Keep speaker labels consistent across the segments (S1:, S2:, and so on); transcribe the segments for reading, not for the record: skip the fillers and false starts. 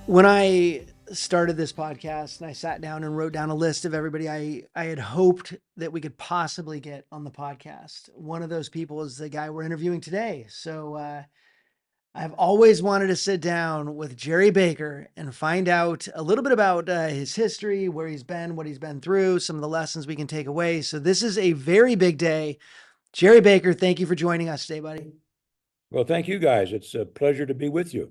S1: When I started this podcast and I sat down and wrote down a list of everybody I had hoped that we could possibly get on the podcast, one of those people is the guy we're interviewing today. So I've always wanted to sit down with Jerry Baker and find out a little bit about his history, where he's been, what he's been through, some of the lessons we can take away. So this is a very big day. Jerry Baker, thank you for joining us today, buddy.
S2: Well, thank you guys. It's a pleasure to be with you.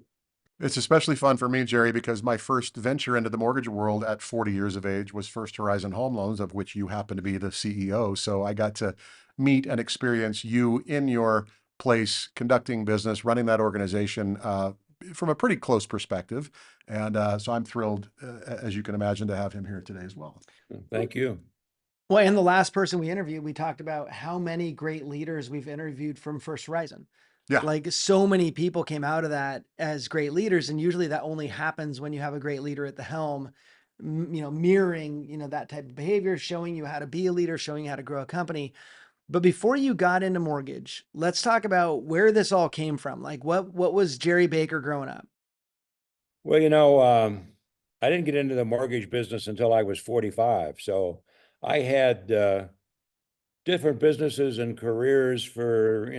S3: It's especially fun for me, Jerry, because my first venture into the mortgage world at 40 years of age was First Horizon Home Loans, of which you happen to be the CEO. So I got to meet and experience you in your place, conducting business, running that organization from a pretty close perspective. And so I'm thrilled, as you can imagine, to have him here today as well.
S2: Thank you.
S1: Well, and the last person we interviewed, we talked about how many great leaders we've interviewed from First Horizon.
S3: Yeah.
S1: Like so many people came out of that as great leaders. And usually that only happens when you have a great leader at the helm, mirroring, that type of behavior, showing you how to be a leader, showing you how to grow a company. But before you got into mortgage, let's talk about where this all came from. Like what was Jerry Baker growing up?
S2: Well, I didn't get into the mortgage business until I was 45. So I had different businesses and careers for,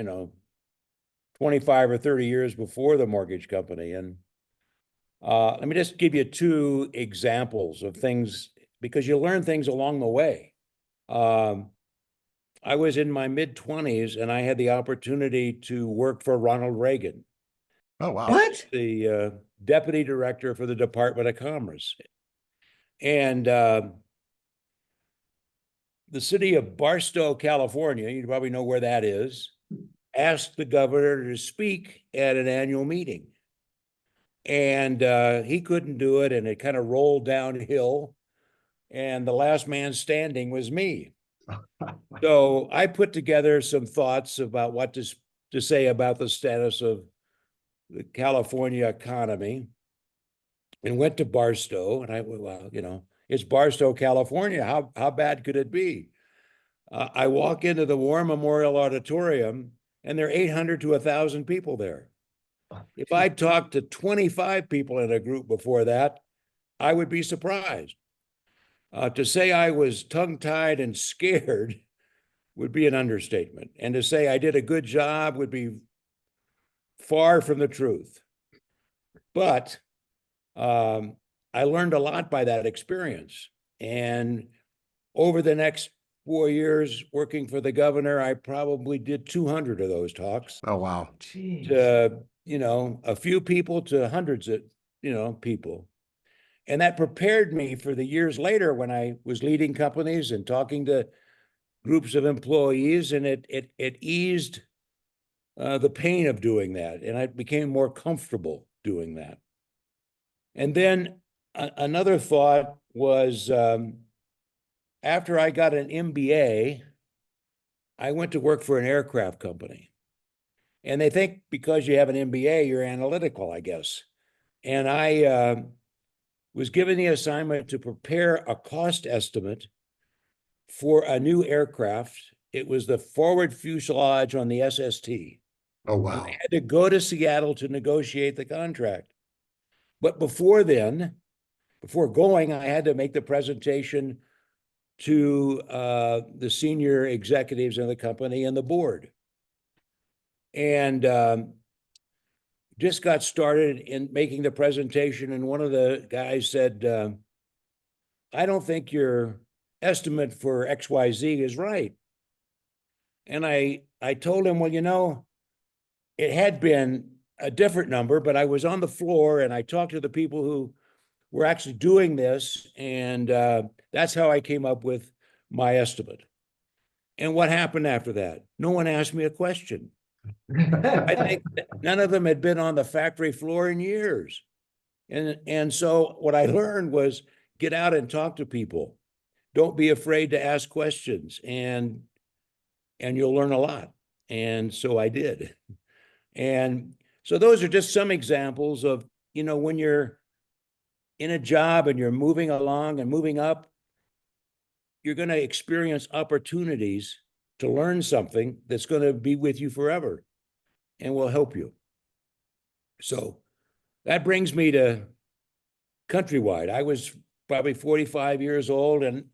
S2: 25 or 30 years before the mortgage company. And let me just give you two examples of things because you learn things along the way. I was in my mid-20s and I had the opportunity to work for Ronald Reagan.
S3: Oh, wow.
S1: What?
S2: The deputy director for the Department of Commerce. And the city of Barstow, California, you probably know where that is, asked the governor to speak at an annual meeting. And he couldn't do it, and it kind of rolled downhill. And the last man standing was me. So I put together some thoughts about what to say about the status of the California economy and went to Barstow. And I went, well, it's Barstow, California. How bad could it be? I walk into the War Memorial Auditorium and there are 800 to 1,000 people there. If I talked to 25 people in a group before that, I would be surprised. To say I was tongue-tied and scared would be an understatement. And to say I did a good job would be far from the truth. But I learned a lot by that experience. And over the next 4 years working for the governor, I probably did 200 of those talks.
S3: Oh, wow.
S2: To, a few people to hundreds of, people. And that prepared me for the years later when I was leading companies and talking to groups of employees, and it eased the pain of doing that. And I became more comfortable doing that. And then another thought was after I got an MBA, I went to work for an aircraft company. And they think because you have an MBA, you're analytical, I guess. And I was given the assignment to prepare a cost estimate for a new aircraft. It was the forward fuselage on the SST.
S3: Oh,
S2: And
S3: wow.
S2: I had to go to Seattle to negotiate the contract. But before going, I had to make the presentation to the senior executives in the company and the board. And just got started in making the presentation. And one of the guys said, I don't think your estimate for XYZ is right. And I told him, well, it had been a different number, but I was on the floor and I talked to the people who were actually doing this. And that's how I came up with my estimate. And what happened after that? No one asked me a question. I think none of them had been on the factory floor in years. And so what I learned was get out and talk to people. Don't be afraid to ask questions, and you'll learn a lot. And so I did. And so those are just some examples of, when you're in a job and you're moving along and moving up, you're going to experience opportunities to learn something that's going to be with you forever and will help you. So that brings me to countrywide. I was probably 45 years old, and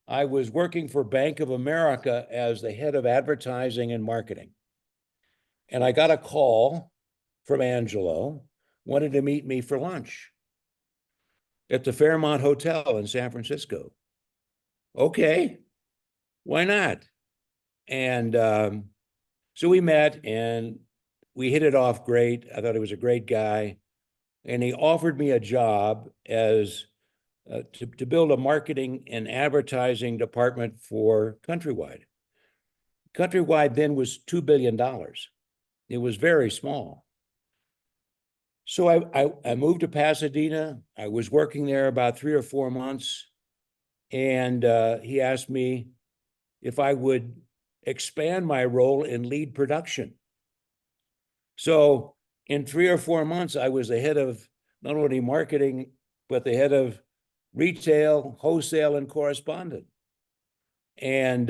S2: I was working for Bank of America as the head of advertising and marketing. And I got a call from Angelo, wanted to meet me for lunch at the Fairmont Hotel in San Francisco. Okay, why not? And so we met and we hit it off great. I thought he was a great guy. And he offered me a job as to build a marketing and advertising department for Countrywide. Countrywide then was $2 billion. It was very small. So I moved to Pasadena. I was working there about 3 or 4 months. And he asked me if I would expand my role in lead production. So in 3 or 4 months, I was the head of not only marketing, but the head of retail, wholesale, and correspondent. And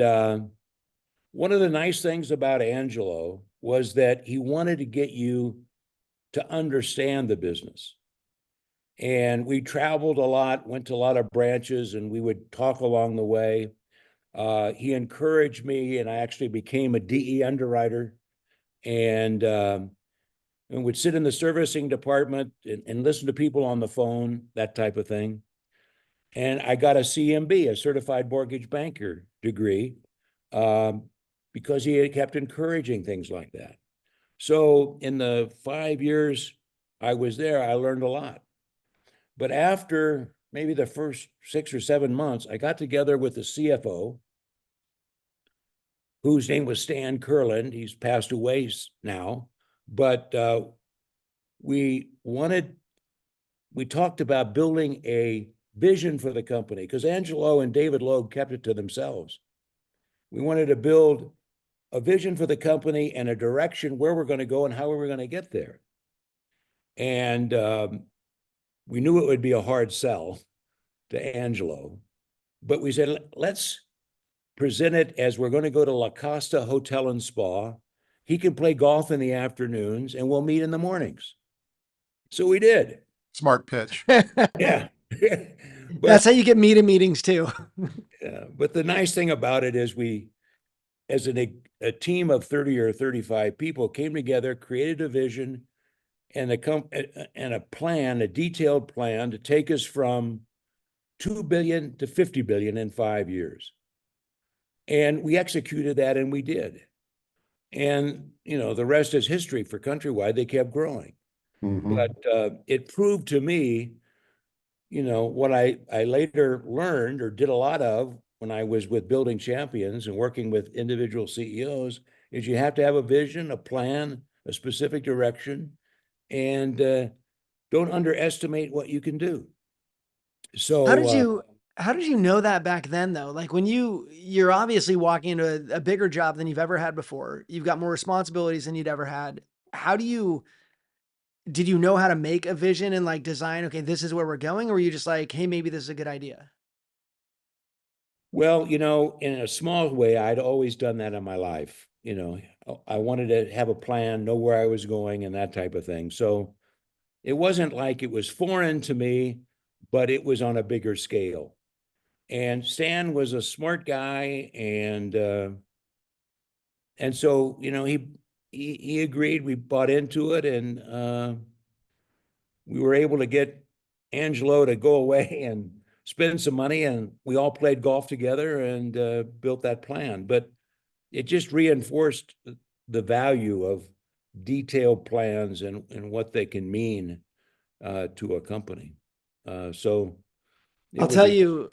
S2: one of the nice things about Angelo was that he wanted to get you to understand the business. And we traveled a lot, went to a lot of branches, and we would talk along the way. He encouraged me, and I actually became a DE underwriter, and would sit in the servicing department and listen to people on the phone, that type of thing. And I got a CMB, a certified mortgage banker degree, because he had kept encouraging things like that. So in the 5 years I was there, I learned a lot. But after maybe the first 6 or 7 months, I got together with the CFO, whose name was Stan Kurland. He's passed away now, but we talked about building a vision for the company, because Angelo and David Loeb kept it to themselves. We wanted to build a vision for the company and a direction where we're going to go and how we're going to get there. And we knew it would be a hard sell to Angelo, but we said, let's present it as we're going to go to La Costa Hotel and Spa. He can play golf in the afternoons and we'll meet in the mornings. So we did.
S3: Smart pitch.
S2: Yeah.
S1: That's how you get me to meetings too.
S2: But the nice thing about it is we, as a team of 30 or 35 people, came together, created a vision and a plan, a detailed plan to take us from 2 billion to 50 billion in 5 years. And we executed that, and we did. And, the rest is history for Countrywide. They kept growing.
S3: Mhm.
S2: But it proved to me, what I later learned or did a lot of when I was with Building Champions and working with individual CEOs, is you have to have a vision, a plan, a specific direction, and don't underestimate what you can do. So
S1: how did you know that back then though? Like when you're obviously walking into a bigger job than you've ever had before. You've got more responsibilities than you'd ever had. Did you know how to make a vision and like design, okay, this is where we're going? Or were you just like, hey, maybe this is a good idea?
S2: Well, in a small way, I'd always done that in my life. I wanted to have a plan, know where I was going, and that type of thing. So it wasn't like it was foreign to me, but it was on a bigger scale. And Stan was a smart guy, and so he agreed. We bought into it, and we were able to get Angelo to go away and spend some money, and we all played golf together and built that plan. But it just reinforced the value of detailed plans and what they can mean to a company. So
S1: I'll tell you,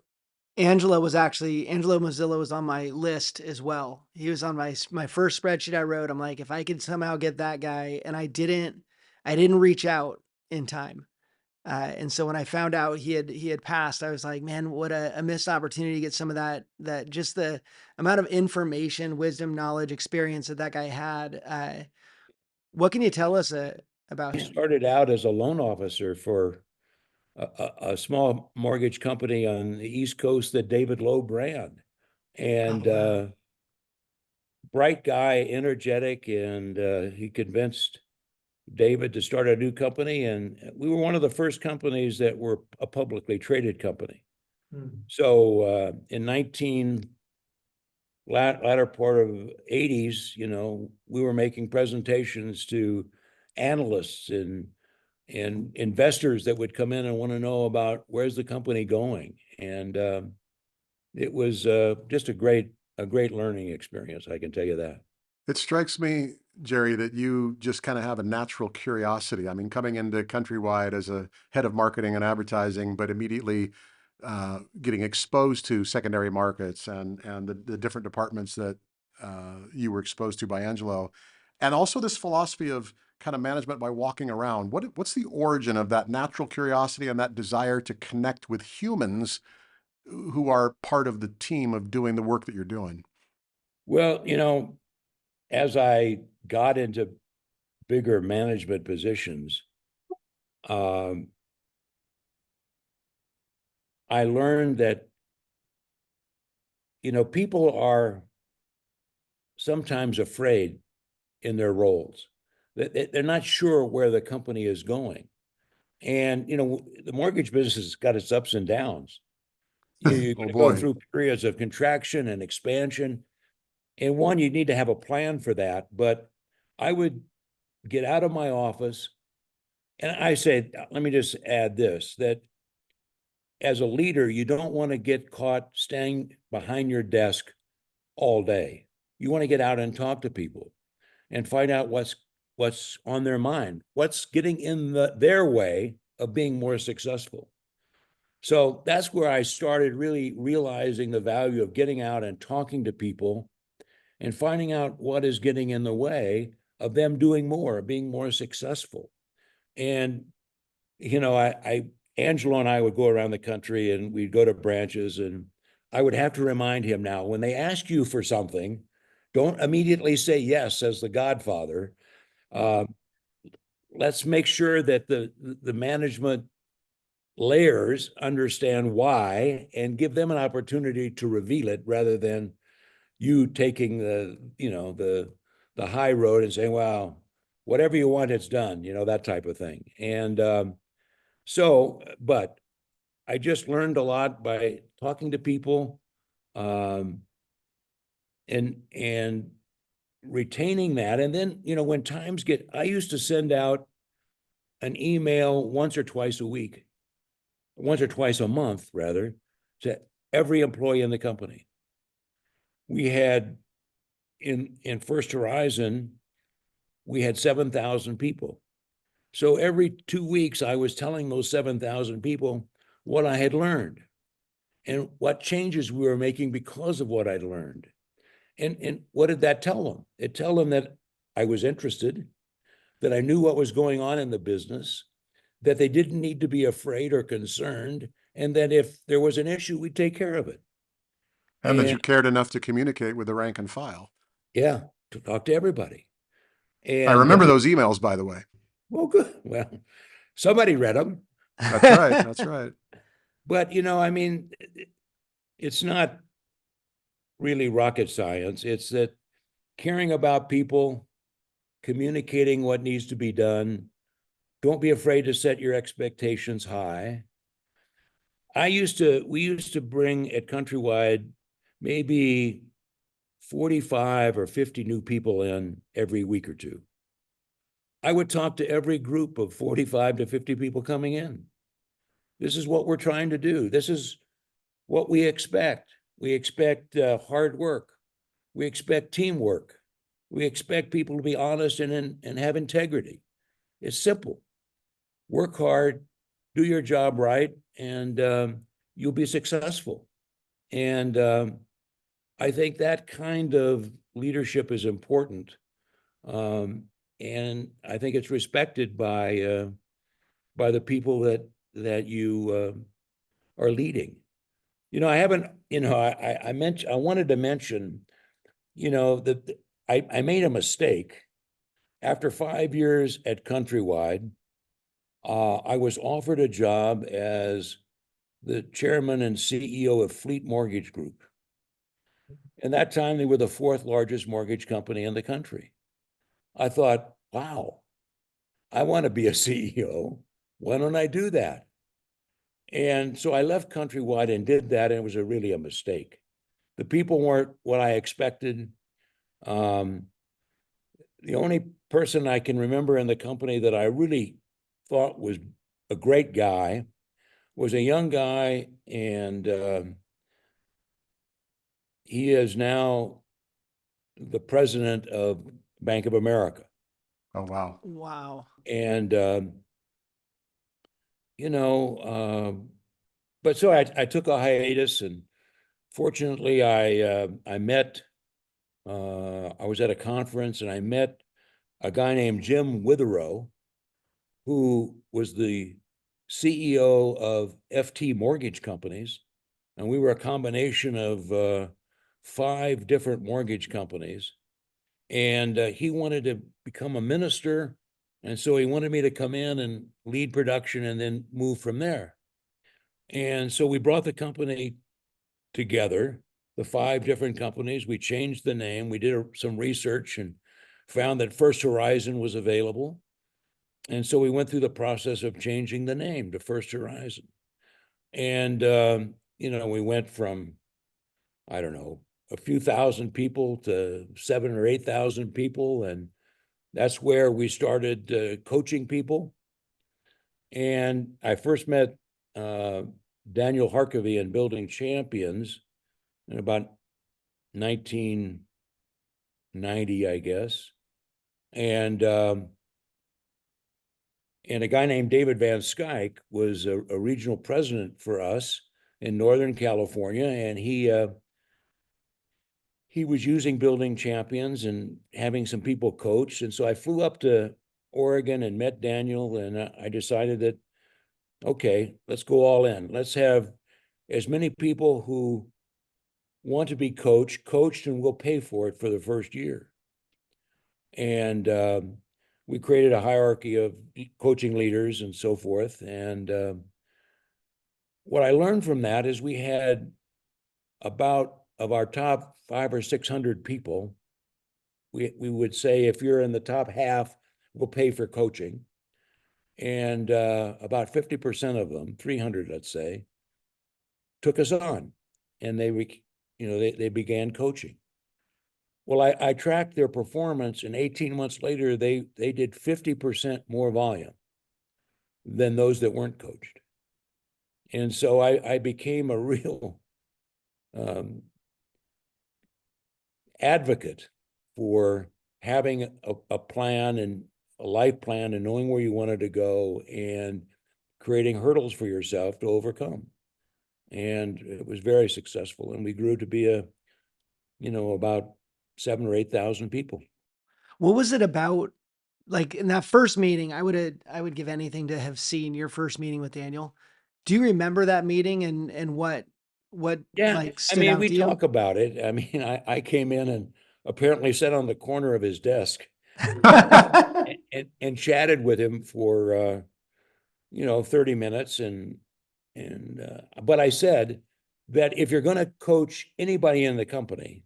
S1: Angelo Mozilla was on my list as well. He was on my first spreadsheet I wrote. I'm like, if I could somehow get that guy, and I didn't reach out in time. And so when I found out he had passed, I was like, man, what a missed opportunity to get some of that just the amount of information, wisdom, knowledge, experience that guy had. What can you tell us about
S2: He
S1: him?
S2: started out as a loan officer for a small mortgage company on the East Coast that David Loeb ran. And
S1: Oh, wow.
S2: bright guy, energetic, and he convinced David to start a new company, and we were one of the first companies that were a publicly traded company. So in latter part of 80s, we were making presentations to analysts and investors that would come in and want to know about where's the company going. And it was just a great learning experience, I can tell you that.
S3: It strikes me, Jerry, that you just kind of have a natural curiosity. I mean, coming into Countrywide as a head of marketing and advertising, but immediately getting exposed to secondary markets and the different departments that you were exposed to by Angelo, and also this philosophy of kind of management by walking around. What's the origin of that natural curiosity and that desire to connect with humans who are part of the team of doing the work that you're doing?
S2: Well, as I got into bigger management positions, I learned that, people are sometimes afraid in their roles. They're not sure where the company is going. And, the mortgage business has got its ups and downs. You're
S3: Oh
S2: going to go
S3: boy.
S2: through periods of contraction and expansion. And one, you need to have a plan for that. But I would get out of my office, and I say, let me just add this, that as a leader, you don't want to get caught staying behind your desk all day. You want to get out and talk to people and find out what's on their mind, what's getting in their way of being more successful. So that's where I started really realizing the value of getting out and talking to people and finding out what is getting in the way of them doing more, being more successful. And, Angelo and I would go around the country and we'd go to branches, and I would have to remind him, now, when they ask you for something, don't immediately say yes as the Godfather. Let's make sure that the management layers understand why and give them an opportunity to reveal it, rather than you taking the high road and saying, well, whatever you want, it's done, that type of thing. And but I just learned a lot by talking to people, and retaining that. And then, when times I used to send out an email once or twice a month, rather, to every employee in the company. We had in First Horizon, we had 7,000 people. So every 2 weeks, I was telling those 7,000 people what I had learned and what changes we were making because of what I'd learned. And what did that tell them? It told them that I was interested, that I knew what was going on in the business, that they didn't need to be afraid or concerned, and that if there was an issue, we'd take care of it.
S3: And that you
S2: And
S3: cared enough to communicate with the rank and file.
S2: yeah, to talk to everybody.
S3: I
S2: And
S3: remember those emails, by the way.
S2: well, good. Well, somebody read them.
S3: That's right. That's right.
S2: But, it's not really rocket science. It's that caring about people, communicating what needs to be done. Don't be afraid to set your expectations high. We used to bring at Countrywide maybe 45 or 50 new people in every week or two. I would talk to every group of 45 to 50 people coming in. This is what we're trying to do. This is what we expect. We expect hard work. We expect teamwork. We expect people to be honest and have integrity. It's simple. Work hard, do your job right, and you'll be successful. And I think that kind of leadership is important. And I think it's respected by the people that you are leading. I haven't, I wanted to mention, that I made a mistake. After 5 years at Countrywide, I was offered a job as the chairman and CEO of Fleet Mortgage Group. And that time, they were the fourth largest mortgage company in the country. I thought, wow, I want to be a CEO. Why don't I do that? And so I left Countrywide and did that, and it was really a mistake. The people weren't what I expected. The only person I can remember in the company that I really thought was a great guy was a young guy, and he is now the president of Bank of America.
S3: Oh, wow.
S1: Wow.
S2: And, but so I took a hiatus, and fortunately I was at a conference and I met a guy named Jim Witherow, who was the CEO of FT Mortgage Companies. And we were a combination of 5 different mortgage companies. And he wanted to become a minister. And so he wanted me to come in and lead production and then move from there. And so we brought the company together, the 5 different companies. We changed the name. We did some research and found that First Horizon was available. And so we went through the process of changing the name to First Horizon. And, we went from, I don't know, a few thousand people to 7,000 or 8,000 people. And that's where we started coaching people. And I first met Daniel Harkavy in Building Champions in about 1990, I guess. And a guy named David Van Skyke was a regional president for us in Northern California, and he was using Building Champions and having some people coach. And so I flew up to Oregon and met Daniel, and I decided that, okay, let's go all in. Let's have as many people who want to be coached, and we'll pay for it for the first year. And we created a hierarchy of coaching leaders and so forth. And what I learned from that is we had about, of our top 500 or 600 people, we would say, if you're in the top half, we'll pay for coaching. And about 50% of them, 300, let's say, took us on, and they began coaching. Well, I tracked their performance, and 18 months later, they did 50% more volume than those that weren't coached. And so I became a real advocate for having a plan and a life plan and knowing where you wanted to go and creating hurdles for yourself to overcome. And it was very successful. And we grew to be about 7,000 or 8,000 people.
S1: What was it about? Like in that first meeting, I would give anything to have seen your first meeting with Daniel. Do you remember that meeting and what
S2: Yeah,
S1: like
S2: I
S1: stood
S2: mean,
S1: out
S2: we
S1: to you?
S2: talk about it. I mean, I came in and apparently sat on the corner of his desk and chatted with him for 30 minutes, but I said that if you're going to coach anybody in the company,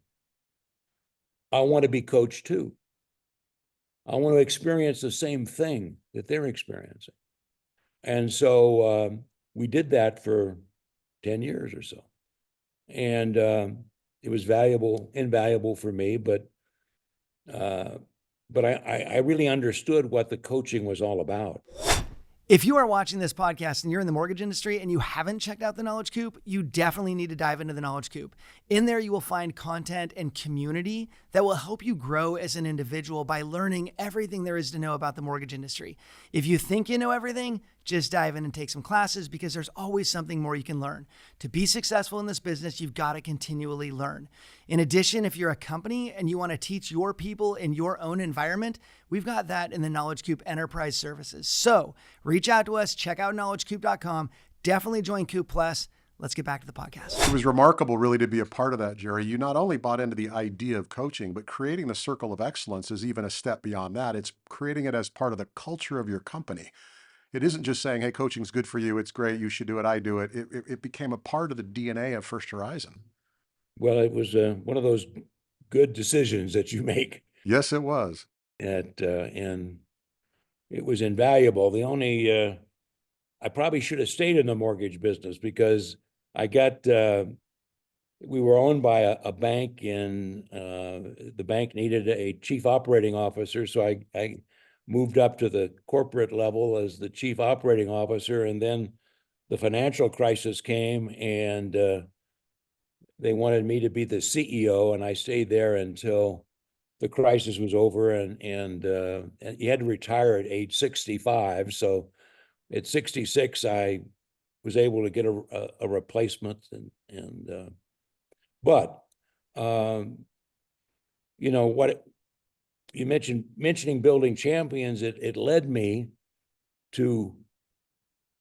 S2: I want to be coached too. I want to experience the same thing that they're experiencing. And so we did that for 10 years or so. And it was invaluable for me, but I really understood what the coaching was all about.
S1: If you are watching this podcast and you're in the mortgage industry and you haven't checked out the Knowledge Coop, you definitely need to dive into the Knowledge Coop. In there, you will find content and community that will help you grow as an individual by learning everything there is to know about the mortgage industry. If you think you know everything, just dive in and take some classes, because there's always something more you can learn. To be successful in this business, you've got to continually learn. In addition, if you're a company and you want to teach your people in your own environment, we've got that in the Knowledge Coop Enterprise Services. So reach out to us, check out knowledgecoop.com, definitely join Coop Plus. Let's get back to the podcast.
S3: It was remarkable really to be a part of that, Jerry. You not only bought into the idea of coaching, but creating the circle of excellence is even a step beyond that. It's creating it as part of the culture of your company. It isn't just saying, hey, coaching's good for you, it's great, you should do it, I do it. It became a part of the DNA of First Horizon.
S2: Well, it was one of those good decisions that you make.
S3: Yes, it was.
S2: And it was invaluable. The only, I probably should have stayed in the mortgage business because I got, we were owned by a bank, and the bank needed a chief operating officer. So I moved up to the corporate level as the chief operating officer. And then the financial crisis came, and they wanted me to be the CEO, and I stayed there until the crisis was over, and you had to retire at age 65. So at 66, I was able to get a replacement, but you know what you mentioning building champions, it led me to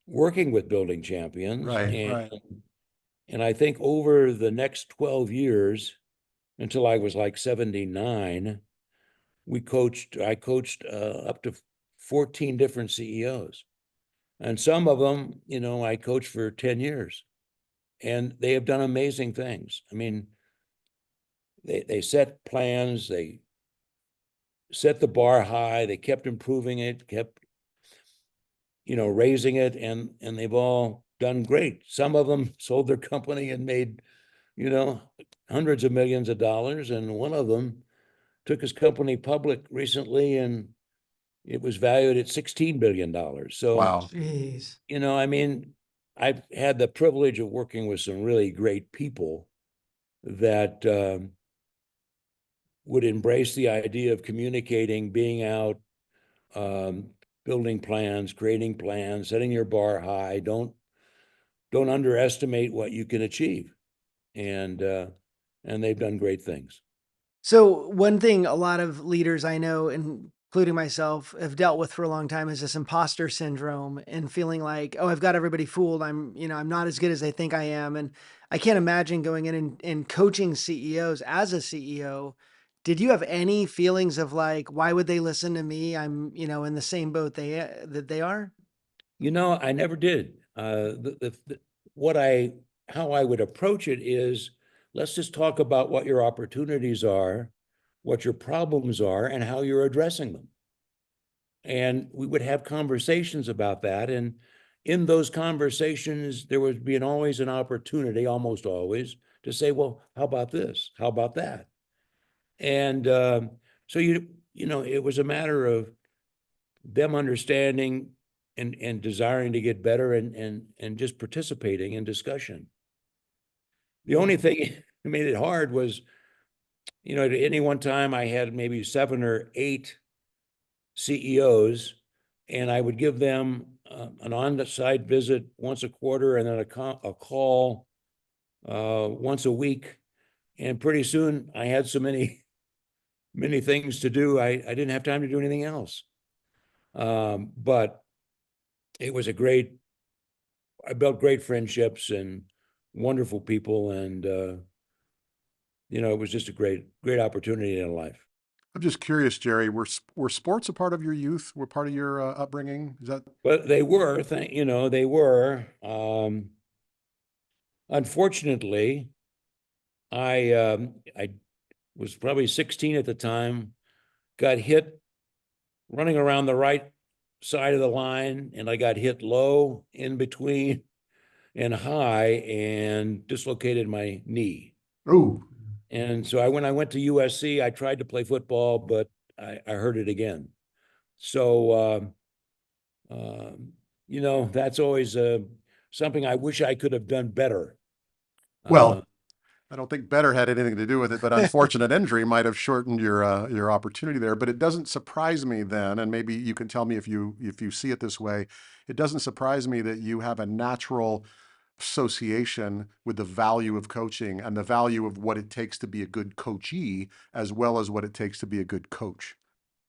S2: working with building champions,
S3: Right,
S2: and
S3: right.
S2: I think over the next 12 years until I was like 79, I coached up to 14 different CEOs. And some of them, you know, I coached for 10 years, and they have done amazing things. I mean, they set plans, they set the bar high, they kept improving it, kept, you know, raising it, and they've all done great. Some of them sold their company and made, you know, hundreds of millions of dollars, and one of them took his company public recently, and it was valued at $16 billion. So,
S3: Wow.
S1: Jeez.
S2: you know, I mean, I've had the privilege of working with some really great people that would embrace the idea of communicating, being out, um, building plans, creating plans, setting your bar high. Don't underestimate what you can achieve, and they've done great things.
S1: So one thing a lot of leaders I know, including myself, have dealt with for a long time is this imposter syndrome and feeling like, oh, I've got everybody fooled. I'm not as good as they think I am. And I can't imagine going in and coaching CEOs as a CEO. Did you have any feelings of like, why would they listen to me? I'm, in the same boat that they are.
S2: You know, I never did. What I how I would approach it is, let's just talk about what your opportunities are, what your problems are, and how you're addressing them. And we would have conversations about that. And in those conversations, there would be always an opportunity, almost always, to say, well, how about this? How about that? And so you know, it was a matter of them understanding and desiring to get better, and just participating in discussion. The only thing that made it hard was, you know, at any one time I had maybe 7 or 8 CEOs, and I would give them an on-site visit once a quarter, and then a call once a week. And pretty soon I had so many things to do, I didn't have time to do anything else. But it was I built great friendships and wonderful people, and you know, it was just a great opportunity in life.
S3: I'm just curious, Jerry, were sports a part of your youth? Were part of your upbringing? Is that
S2: But they were, you know, they were. Unfortunately, I was probably 16 at the time, got hit running around the right side of the line, and I got hit low, in between, and high, and dislocated my knee.
S3: oh,
S2: And so when I went to USC, I tried to play football, but I hurt it again. So, you know, that's always something I wish I could have done better. Uh,
S3: well, I don't think better had anything to do with it, but unfortunate injury might have shortened your opportunity there. But it doesn't surprise me then, and maybe you can tell me if you see it this way. It doesn't surprise me that you have a natural association with the value of coaching and the value of what it takes to be a good coachee, as well as what it takes to be a good coach.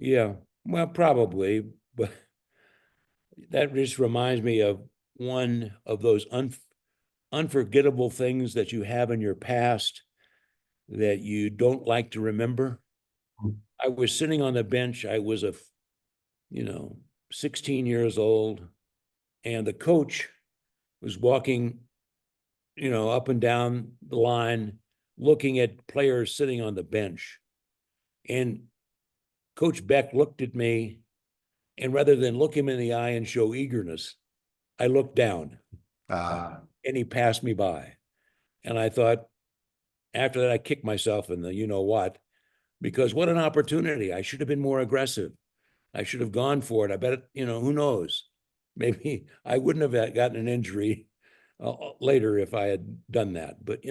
S2: yeah, well, probably, but that just reminds me of one of those unforgettable things that you have in your past that you don't like to remember. I was sitting on the bench. I was you know, 16 years old, and the coach was walking, you know, up and down the line, looking at players sitting on the bench. And Coach Beck looked at me And rather than look him in the eye and show eagerness, I looked down and he passed me by. And I thought, after that, I kicked myself in the you know what, because what an opportunity. I should have been more aggressive. I should have gone for it. I bet, who knows? Maybe I wouldn't have gotten an injury later if I had done that. But,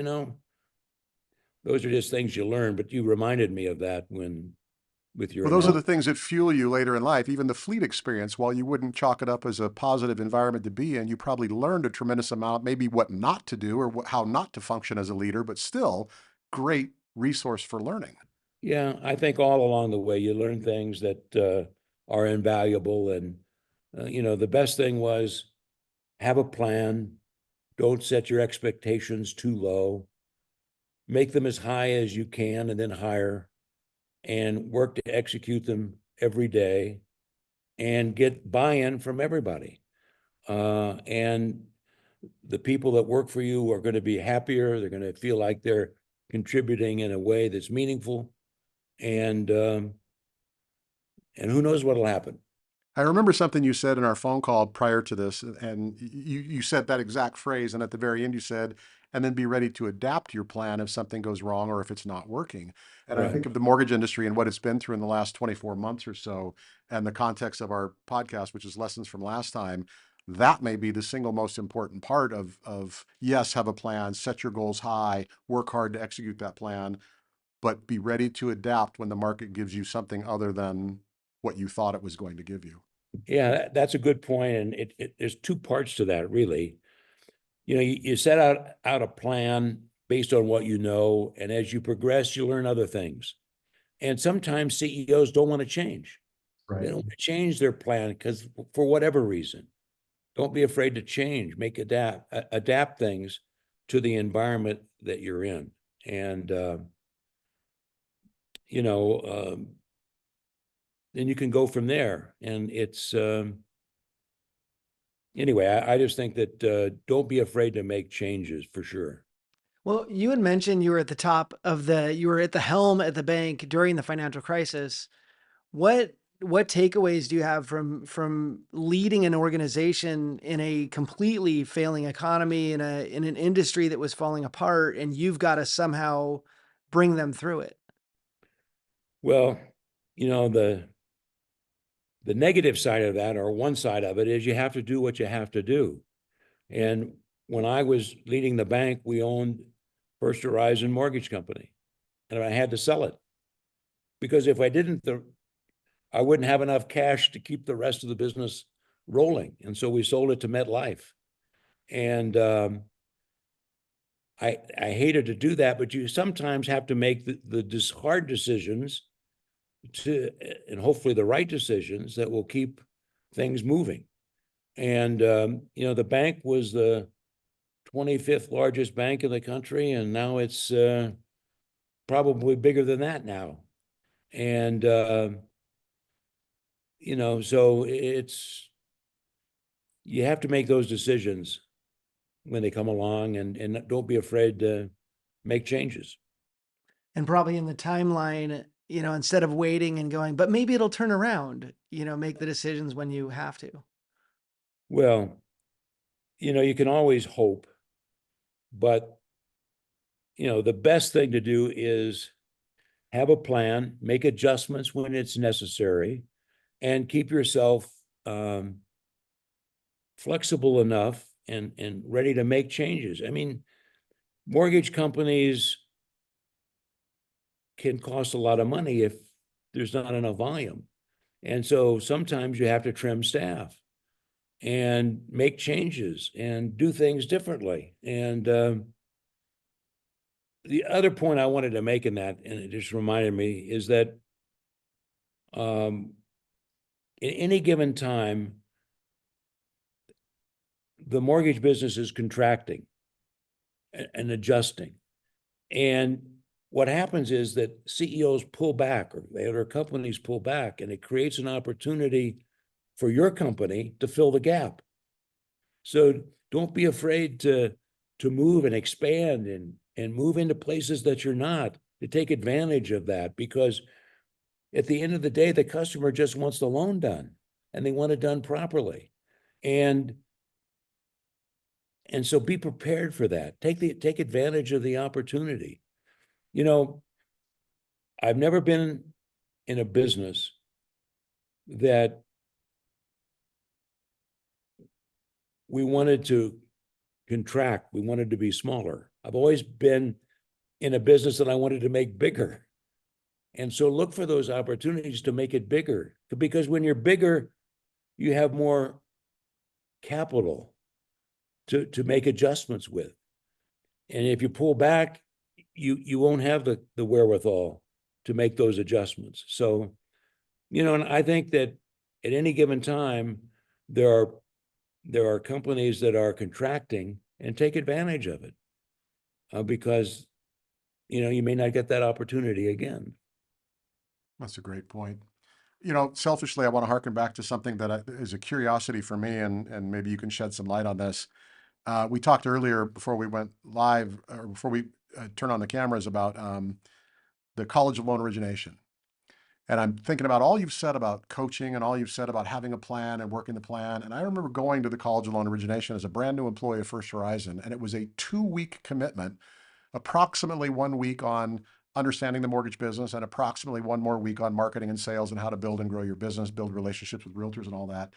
S2: those are just things you learn. But you reminded me of that with your
S3: Well, those are
S2: analogy.
S3: the things that fuel you later in life. Even the fleet experience, while you wouldn't chalk it up as a positive environment to be in, you probably learned a tremendous amount, maybe what not to do or how not to function as a leader, but still great resource for learning.
S2: Yeah, I think all along the way you learn things that are invaluable. And, the best thing was have a plan. Don't set your expectations too low. Make them as high as you can and then higher, and work to execute them every day and get buy-in from everybody. And the people that work for you are going to be happier. They're going to feel like they're contributing in a way that's meaningful. And who knows what'll happen.
S3: I remember something you said in our phone call prior to this, and you said that exact phrase, and at the very end you said, and then be ready to adapt your plan if something goes wrong or if it's not working. And I think of the mortgage industry and what it's been through in the last 24 months or so, and the context of our podcast, which is lessons from last time. That may be the single most important part of yes, have a plan, set your goals high, work hard to execute that plan, but be ready to adapt when the market gives you something other than what you thought it was going to give you.
S2: Yeah, that's a good point. And there's two parts to that, really. You set out a plan based on what you know, and as you progress, you learn other things. And sometimes CEOs don't want to change. They don't want to change their plan because for whatever reason. Don't be afraid to change, adapt things to the environment that you're in. And, then you can go from there. And it's, anyway, I just think that don't be afraid to make changes for sure.
S1: Well, you had mentioned you were at you were at the helm at the bank during the financial crisis. What takeaways do you have from leading an organization in a completely failing economy in an industry that was falling apart, and you've got to somehow bring them through it?
S2: Well, the negative side of that, or one side of it, is you have to do what you have to do. And when I was leading the bank, we owned First Horizon Mortgage Company, and I had to sell it because if I didn't, I wouldn't have enough cash to keep the rest of the business rolling. And so we sold it to MetLife. And I hated to do that, but you sometimes have to make the hard decisions and hopefully the right decisions that will keep things moving. And, the bank was the 25th largest bank in the country, and now it's probably bigger than that now. And, so you have to make those decisions when they come along, and don't be afraid to make changes.
S1: And probably in the timeline, instead of waiting and going, but maybe it'll turn around, make the decisions when you have to.
S2: Well, you can always hope, but, the best thing to do is have a plan, make adjustments when it's necessary, and keep yourself flexible enough and ready to make changes. I mean, mortgage companies can cost a lot of money if there's not enough volume. And so sometimes you have to trim staff and make changes and do things differently. And the other point I wanted to make in that, and it just reminded me, is that in any given time, the mortgage business is contracting and adjusting. And what happens is that CEOs pull back, or their companies pull back, and it creates an opportunity for your company to fill the gap. So don't be afraid to move and expand and move into places that you're not, to take advantage of that, because at the end of the day, the customer just wants the loan done. and they want it done properly. And so be prepared for that. Take advantage of the opportunity. You know, I've never been in a business that we wanted to contract, we wanted to be smaller. I've always been in a business that I wanted to make bigger. And so look for those opportunities to make it bigger, because when you're bigger, you have more capital to make adjustments with. And if you pull back, you won't have the wherewithal to make those adjustments. So, you know, and I think that at any given time, there are companies that are contracting, and take advantage of it, because, you know, you may not get that opportunity again.
S3: That's a great point. You know, selfishly, I want to harken back to something that is a curiosity for me, and maybe you can shed some light on this. We talked earlier before we went live, or before we turned on the cameras, about the College of Loan Origination. And I'm thinking about all you've said about coaching and all you've said about having a plan and working the plan. And I remember going to the College of Loan Origination as a brand new employee of First Horizon, and it was a 2-week commitment, approximately 1 week on understanding the mortgage business and approximately 1 more week on marketing and sales and how to build and grow your business, build relationships with realtors and all that.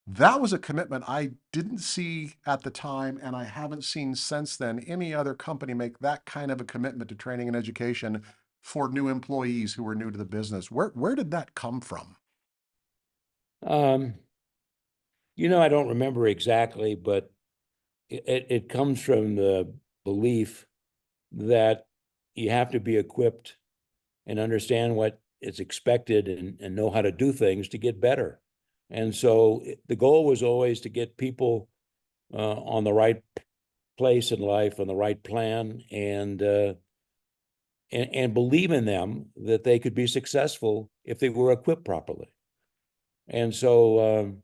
S3: That was a commitment I didn't see at the time, and I haven't seen since then any other company make that kind of a commitment to training and education for new employees who were new to the business. Where did that come from?
S2: Um, you know, I don't remember exactly, but it comes from the belief that you have to be equipped and understand what is expected, and know how to do things to get better. And so the goal was always to get people on the right place in life, on the right plan, and believe in them that they could be successful if they were equipped properly. And so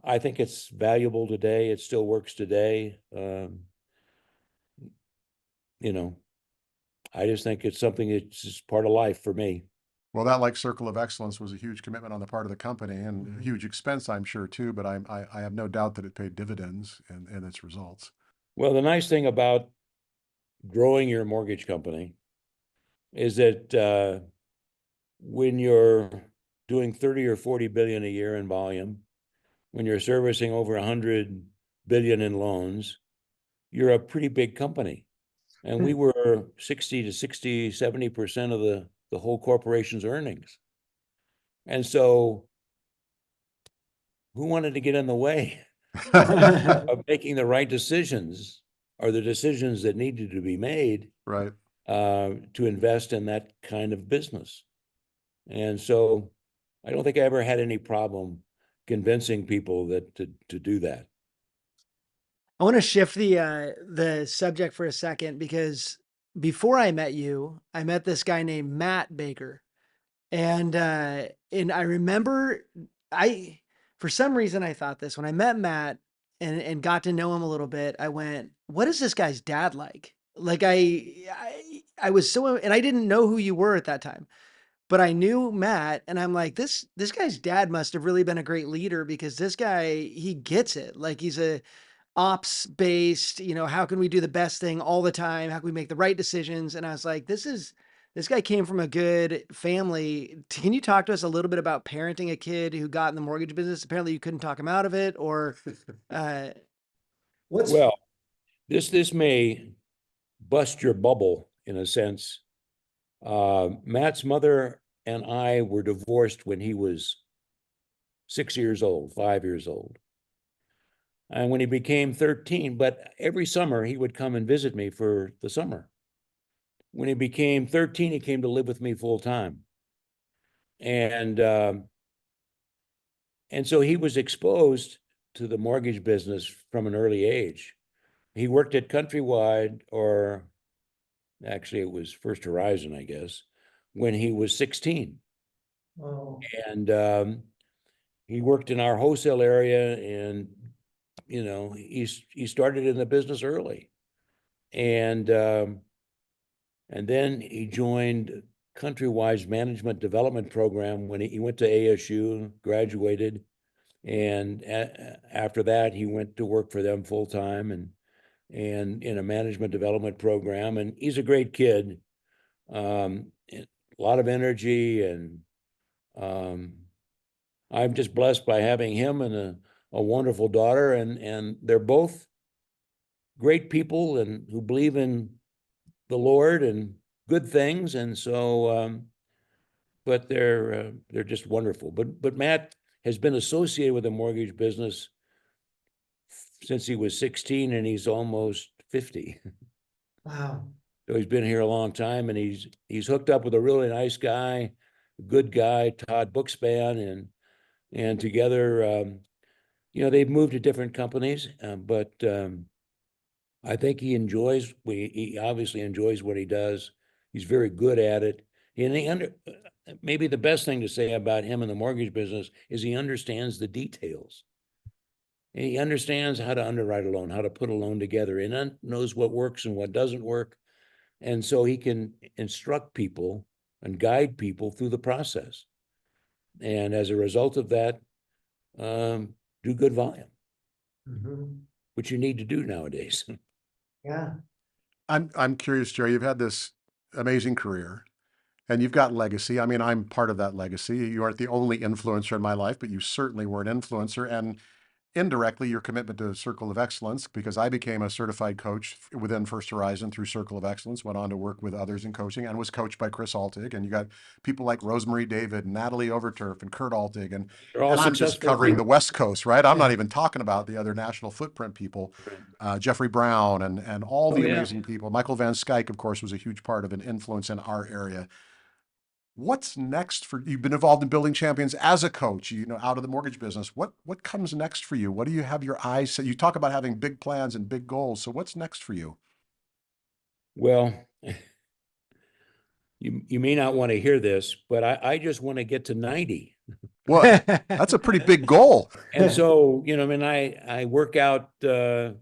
S2: I think it's valuable today. It still works today. You know, I just think it's something that's just part of life for me.
S3: Well, that, like Circle of Excellence, was a huge commitment on the part of the company, and a huge expense, I'm sure, too, but I have no doubt that it paid dividends in its results.
S2: Well, the nice thing about growing your mortgage company is that when you're doing 30 or 40 billion a year in volume, when you're servicing over 100 billion in loans, you're a pretty big company. And we were 60 to 70% of the whole corporation's earnings. And so who wanted to get in the way of making the right decisions, or the decisions that needed to be made,
S3: Right.
S2: to invest in that kind of business? And so I don't think I ever had any problem convincing people that to do that.
S1: I want to shift the subject for a second, because before I met you, I met this guy named Matt Baker. And I remember, I for some reason I thought this when I met Matt and got to know him a little bit. I went, "What is this guy's dad like?" Like I was so, and I didn't know who you were at that time, but I knew Matt, and I'm like, this guy's dad must have really been a great leader, because this guy, he gets it. Like, he's a ops based, how can we do the best thing all the time? How can we make the right decisions? And I was like, this guy came from a good family. Can you talk to us a little bit about parenting a kid who got in the mortgage business? Apparently you couldn't talk him out of it, or uh, what's
S2: Well, this may bust your bubble in a sense. Matt's mother and I were divorced when he was 6 years old, 5 years old. And when he became 13, but every summer he would come and visit me for the summer. When he became 13, he came to live with me full time. And so he was exposed to the mortgage business from an early age. He worked at Countrywide, or actually it was First Horizon, I guess, when he was 16.
S1: Oh.
S2: And he worked in our wholesale area, and he started in the business early. And then he joined Countrywide's management development program when he went to ASU, graduated, And after that, he went to work for them full time and in a management development program. And he's a great kid, a lot of energy, and I'm just blessed by having him and a wonderful daughter, and they're both great people and who believe in the Lord and good things. And so, but they're just wonderful. But Matt has been associated with the mortgage business since he was 16, and he's almost 50.
S1: Wow.
S2: So he's been here a long time, and he's hooked up with a really nice guy, good guy, Todd Bookspan, and together, they've moved to different companies, but I think he obviously enjoys what he does. He's very good at it. And maybe the best thing to say about him in the mortgage business is he understands the details. And he understands how to underwrite a loan, how to put a loan together, and knows what works and what doesn't work. And so he can instruct people and guide people through the process. And as a result of that, do good volume, which you need to do nowadays.
S1: Yeah.
S3: I'm curious, Jerry, you've had this amazing career and you've got legacy. I mean, I'm part of that legacy. You aren't the only influencer in my life, but you certainly were an influencer. And indirectly, your commitment to Circle of Excellence, because I became a certified coach within First Horizon through Circle of Excellence, went on to work with others in coaching and was coached by Chris Altig. And you got people like Rosemary David, Natalie Overturf, and Kurt Altig. And
S2: They're all
S3: I'm just
S2: successful
S3: covering the
S2: people.
S3: West Coast, right? I'm not even talking about the other national footprint people, Jeffrey Brown and all the
S2: yeah.
S3: amazing people. Michael Van Skyke, of course, was a huge part of an influence in our area. What's next for you've been involved in building champions as a coach, out of the mortgage business. What comes next for you? What do you have your eyes set? You talk about having big plans and big goals. So what's next for you?
S2: Well, you may not want to hear this, but I just want to get to 90.
S3: What? That's a pretty big goal.
S2: And so, I mean, I work out 3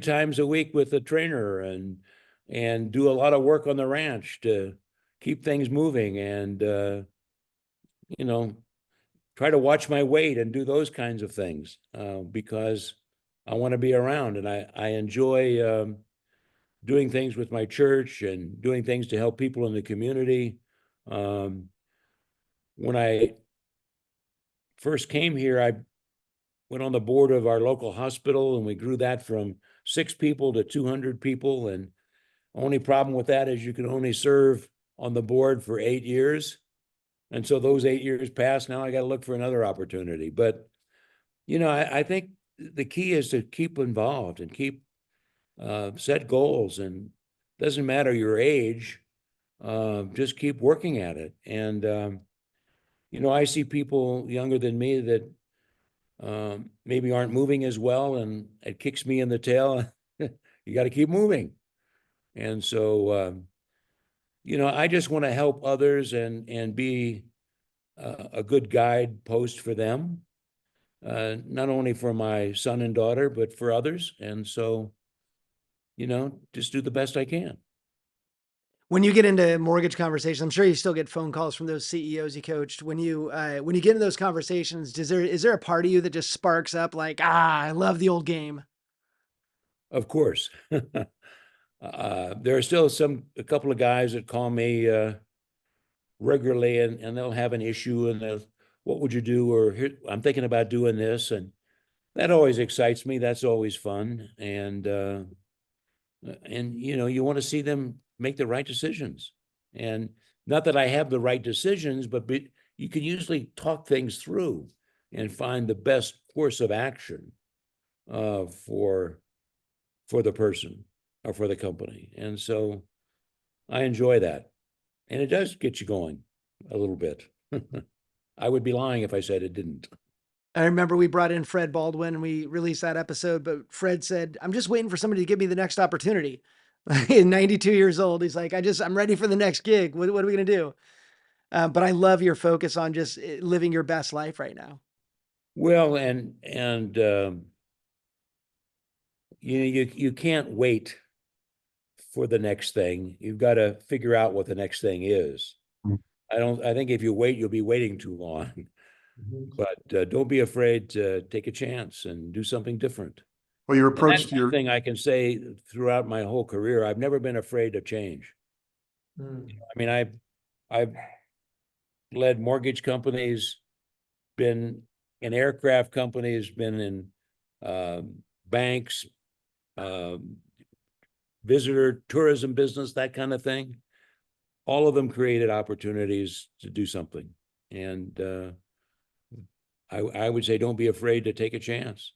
S2: times a week with a trainer and do a lot of work on the ranch to keep things moving and try to watch my weight and do those kinds of things because I want to be around, and I enjoy doing things with my church and doing things to help people in the community. When I first came here, I went on the board of our local hospital, and we grew that from 6 people to 200 people. And only problem with that is you can only serve on the board for 8 years. And so those 8 years passed. Now I got to look for another opportunity. But, I think the key is to keep involved and keep set goals. And doesn't matter your age, just keep working at it. And, I see people younger than me that maybe aren't moving as well, and it kicks me in the tail. You got to keep moving. And so, I just want to help others and be a good guidepost for them, not only for my son and daughter, but for others. And so, just do the best I can.
S1: When you get into mortgage conversations, I'm sure you still get phone calls from those CEOs you coached. When you get into those conversations, is there a part of you that just sparks up like, I love the old game?
S2: Of course. There are still a couple of guys that call me regularly, and they'll have an issue, and what would you do? Or here, I'm thinking about doing this, and that always excites me. That's always fun, and you want to see them make the right decisions. And not that I have the right decisions, but you can usually talk things through and find the best course of action for the person or for the company. And so I enjoy that. And it does get you going a little bit. I would be lying if I said it didn't.
S1: I remember we brought in Fred Baldwin and we released that episode, but Fred said, I'm just waiting for somebody to give me the next opportunity. 92 years old. He's like, I'm ready for the next gig. What are we going to do? But I love your focus on just living your best life right now.
S2: Well, and you can't wait for the next thing. You've got to figure out what the next thing is. I think if you wait, you'll be waiting too long. But don't be afraid to take a chance and do something different.
S3: Well, your
S2: And
S3: approach
S2: that's
S3: to
S2: one
S3: your
S2: thing I can say throughout my whole career. I've never been afraid of change.
S1: Mm.
S2: I mean, I've led mortgage companies, been in aircraft companies, been in banks, um, visitor tourism business, that kind of thing. All of them created opportunities to do something. And I would say don't be afraid to take a chance,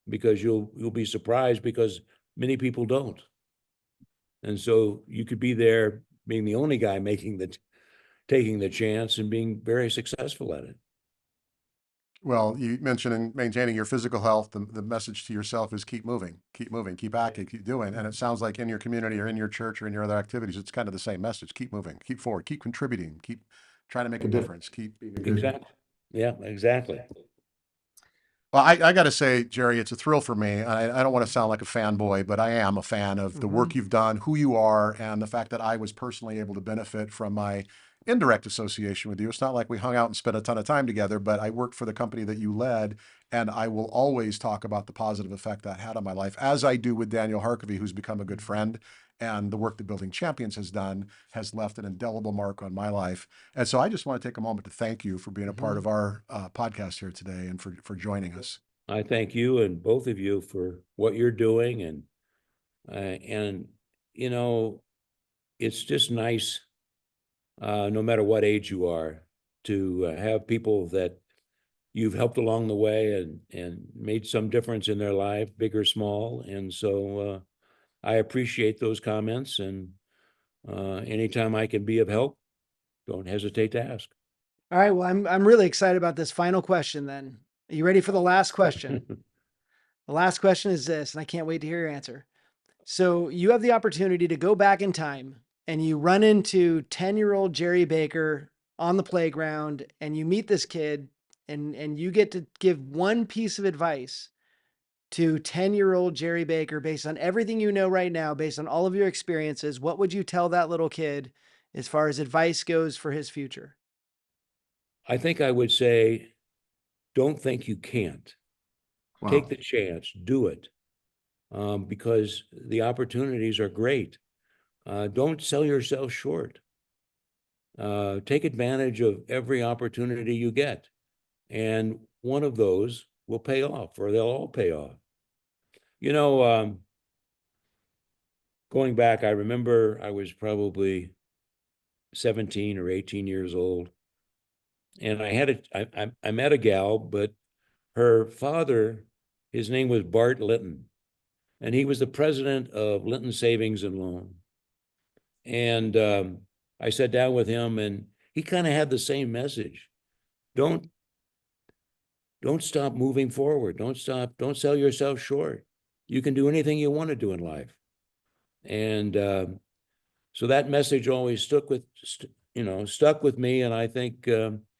S2: because you'll be surprised, because many people don't. And so you could be there being the only guy taking the chance and being very successful at it.
S3: Well, you mentioned in maintaining your physical health, the message to yourself is keep moving, keep acting, keep doing. And it sounds like in your community or in your church or in your other activities, it's kind of the same message. Keep moving, keep forward, keep contributing, keep trying to make a difference, keep being a good.
S2: Exactly. Yeah, exactly.
S3: Well, I got to say, Jerry, it's a thrill for me. I don't want to sound like a fanboy, but I am a fan of the work you've done, who you are, and the fact that I was personally able to benefit from my indirect association with you. It's not like we hung out and spent a ton of time together, but I worked for the company that you led, and I will always talk about the positive effect that had on my life, as I do with Daniel Harkavy, who's become a good friend. And the work that Building Champions has done has left an indelible mark on my life. And so I just want to take a moment to thank you for being a part of our podcast here today and for joining us.
S2: I thank you and both of you for what you're doing. And you know, it's just nice, no matter what age you are, to have people that you've helped along the way and made some difference in their life, big or small. And so I appreciate those comments, and anytime I can be of help, don't hesitate to ask.
S1: All right. Well, I'm really excited about this final question then. Are you ready for the last question? The last question is this, and I can't wait to hear your answer. So you have the opportunity to go back in time and you run into 10-year-old Jerry Baker on the playground and you meet this kid and you get to give one piece of advice to 10-year-old Jerry Baker based on everything you know right now, based on all of your experiences. What would you tell that little kid as far as advice goes for his future?
S2: I think I would say, don't think you can't.
S3: Wow.
S2: Take the chance, do it, because the opportunities are great. Don't sell yourself short. Take advantage of every opportunity you get, and one of those will pay off, or they'll all pay off. You know, going back, I remember I was probably 17 or 18 years old, and I met a gal, but her father, his name was Bart Litton, and he was the president of Linton Savings and Loan. And I sat down with him, and he kind of had the same message. Don't stop moving forward. Don't sell yourself short. You can do anything you want to do in life. And so that message always stuck with me. And I think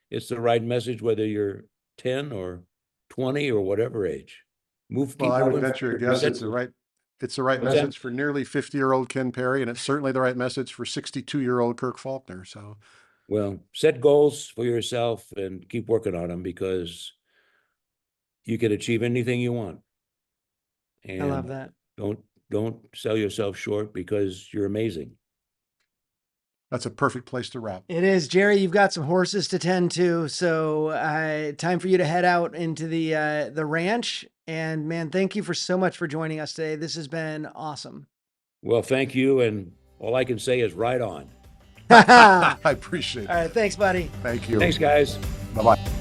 S2: it's the right message, whether you're 10 or 20 or whatever age.
S3: Well, I would
S2: moving
S3: venture a
S2: forward.
S3: guess it's the right
S2: What's that?
S3: message for nearly 50-year-old Ken Perry, and it's certainly the right message for 62-year-old Kirk Faulkner. So,
S2: Well, set goals for yourself and keep working on them, because you can achieve anything you want.
S1: I love
S2: And
S1: that.
S2: don't sell yourself short, because you're amazing.
S3: that's a perfect place to wrap.
S1: It is, Jerry. You've got some horses to tend to, so time for you to head out into the ranch. And man, thank you for so much for joining us today. This has been awesome.
S2: Well, thank you, and all I can say is right on.
S1: All
S3: I appreciate it.
S1: right, thanks, buddy.
S3: Thank you.
S2: Thanks, guys.
S3: Bye-bye.